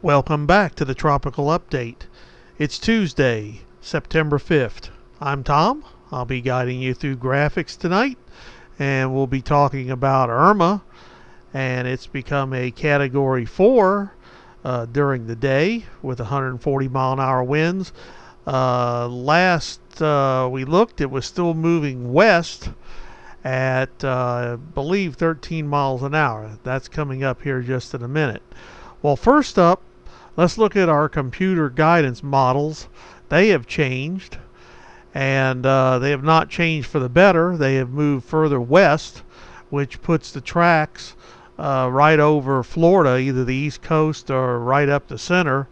Welcome back to the Tropical Update. It's Tuesday, September 5th. I'm Tom. I'll be guiding you through graphics tonight, and we'll be talking about Irma, and it's become a Category 4 during the day with 140 mile an hour winds. Last we looked, it was still moving west at, I believe, 13 miles an hour. That's coming up here just in a minute. Well, first up, let's look at our computer guidance models. They have changed, and they have not changed for the better. They have moved further west, which puts the tracks right over Florida, either the east coast or right up the center.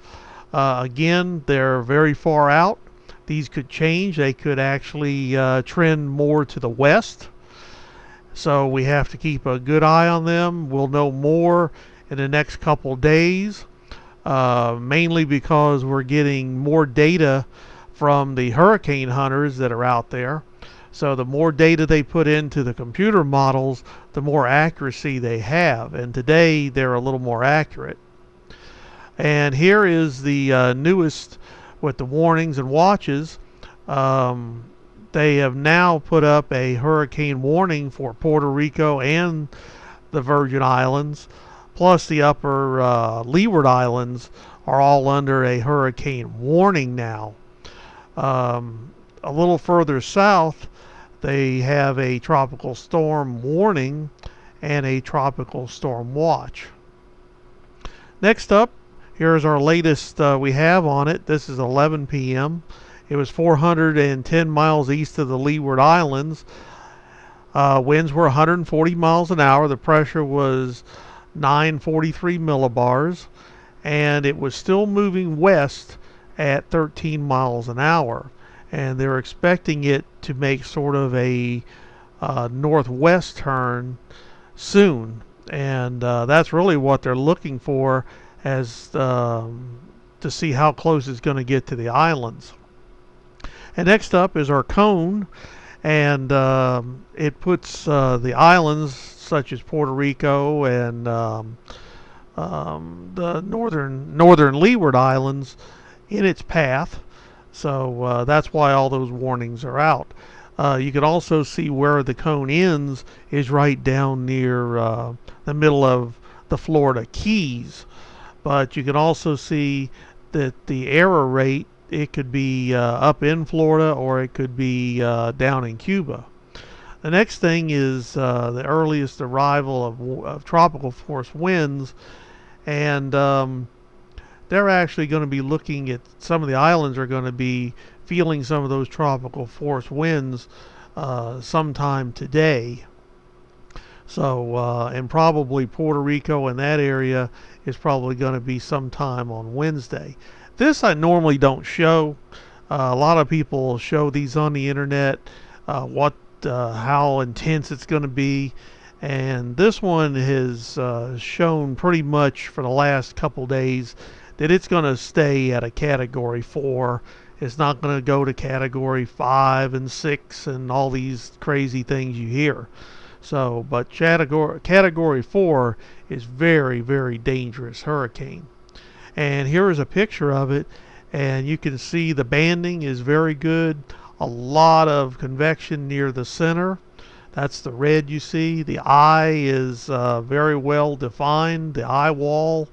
Again, they're very far out. These could change. They could actually trend more to the west. So we have to keep a good eye on them. We'll know more in the next couple days, mainly because we're getting more data from the hurricane hunters that are out there. So the more data they put into the computer models, the more accuracy they have. And today they're a little more accurate. And here is the newest with the warnings and watches. They have now put up a hurricane warning for Puerto Rico and the Virgin Islands. Plus the upper Leeward Islands are all under a hurricane warning now. A little further south, they have a tropical storm warning and a tropical storm watch. Next up, here's our latest we have on it. This is 11 p.m. It was 410 miles east of the Leeward Islands. Winds were 140 miles an hour. The pressure was 943 millibars, and it was still moving west at 13 miles an hour, and they're expecting it to make sort of a northwest turn soon, and that's really what they're looking for as to see how close it's going to get to the islands. And next up is our cone, and it puts the islands such as Puerto Rico and the northern Leeward Islands in its path. So that's why all those warnings are out. You can also see where the cone ends is right down near the middle of the Florida Keys. But you can also see that the error rate, it could be up in Florida or it could be down in Cuba. The next thing is the earliest arrival of tropical force winds, and they're actually going to be looking at some of the islands are going to be feeling some of those tropical force winds sometime today. So, and probably Puerto Rico and that area is probably going to be sometime on Wednesday. This I normally don't show. A lot of people show these on the internet, how intense it's going to be, and this one has shown pretty much for the last couple days that it's going to stay at a Category 4. It's not going to go to Category 5 and 6 and all these crazy things you hear. So, but Category 4 is very, very dangerous hurricane. And here is a picture of it, and you can see the banding is very good. A lot of convection near the center. That's the red you see. The eye is very well defined. The eye wall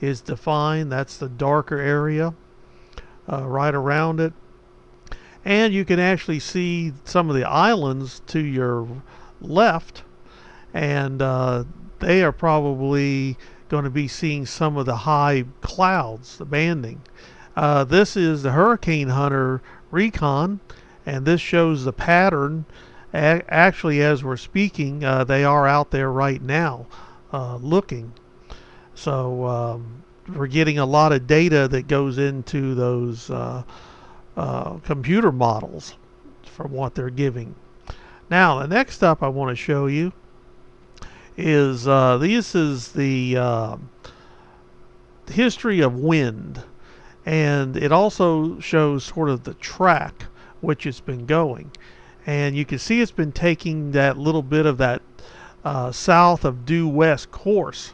is defined. That's the darker area right around it. And you can actually see some of the islands to your left, and they are probably going to be seeing some of the high clouds, the banding. This is the Hurricane Hunter Recon, and this shows the pattern. Actually, as we're speaking, they are out there right now looking. So we're getting a lot of data that goes into those computer models from what they're giving. Now, the next up I want to show you is this is the history of wind, and it also shows sort of the track which it's been going, and you can see it's been taking that little bit of that south of due west course.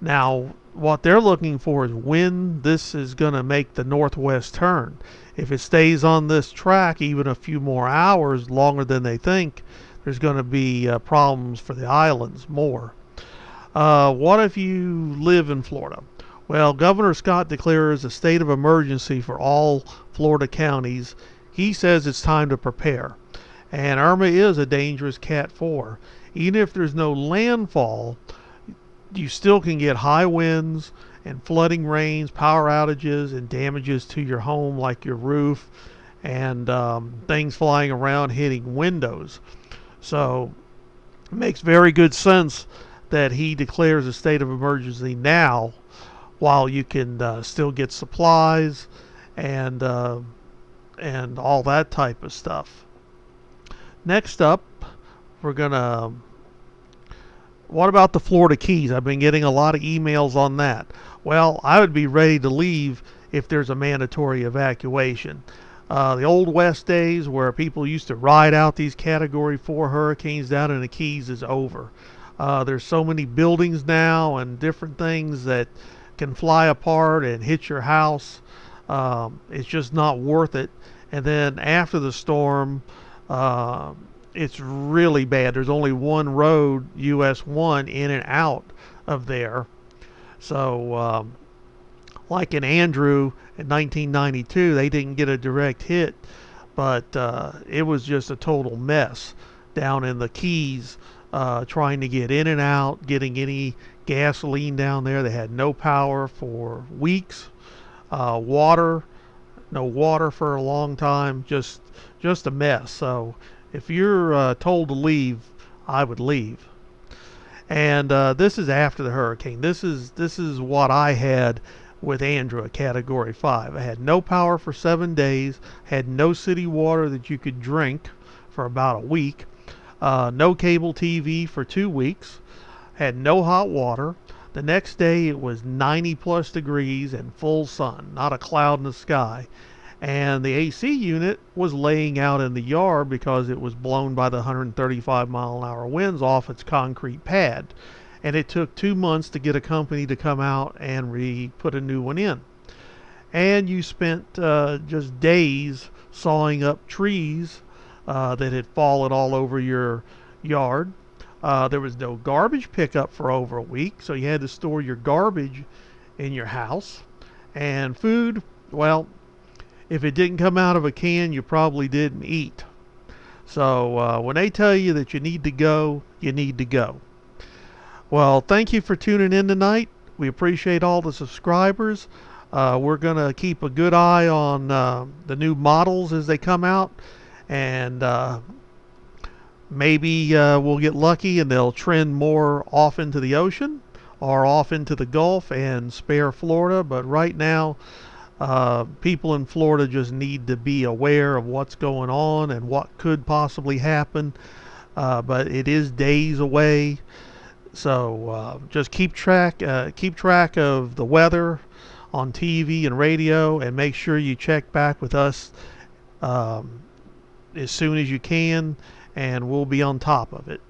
Now what they're looking for is when this is going to make the northwest turn. If it stays on this track even a few more hours longer than they think, there's going to be problems for the islands more. What if you live in Florida? Well, Governor Scott declares a state of emergency for all Florida counties. He says it's time to prepare. And Irma is a dangerous Cat 4. Even if there's no landfall, you still can get high winds and flooding rains, power outages, and damages to your home, like your roof and things flying around hitting windows. So it makes very good sense that he declares a state of emergency now, while you can still get supplies and all that type of stuff. Next up, we're gonna. What about the Florida Keys? I've been getting a lot of emails on that. Well, I would be ready to leave if there's a mandatory evacuation. The old West days where people used to ride out these Category 4 hurricanes down in the Keys is over. There's so many buildings now and different things that can fly apart and hit your house. It's just not worth it. And then after the storm, it's really bad. There's only one road, US 1, in and out of there. So like in Andrew in 1992, they didn't get a direct hit, but it was just a total mess down in the Keys, trying to get in and out, getting any gasoline down there. They had no power for weeks. No water for a long time. Just a mess. So if you're told to leave, I would leave. And this is after the hurricane. This is what I had with Andrew, a Category 5. I had no power for 7 days. Had no city water that you could drink for about a week. No cable TV for 2 weeks. Had no hot water. The next day it was 90 plus degrees and full sun, not a cloud in the sky. And the AC unit was laying out in the yard because it was blown by the 135 mile an hour winds off its concrete pad. And it took 2 months to get a company to come out and put a new one in. And you spent just days sawing up trees that had fallen all over your yard. There was no garbage pickup for over a week, so you had to store your garbage in your house. And food, well, if it didn't come out of a can, you probably didn't eat. So when they tell you that you need to go, you need to go. Well, thank you for tuning in tonight. We appreciate all the subscribers. We're going to keep a good eye on the new models as they come out. And maybe we'll get lucky and they'll trend more off into the ocean or off into the Gulf and spare Florida. But right now, people in Florida just need to be aware of what's going on and what could possibly happen. But it is days away. So just keep track of the weather on TV and radio, and make sure you check back with us as soon as you can, and we'll be on top of it.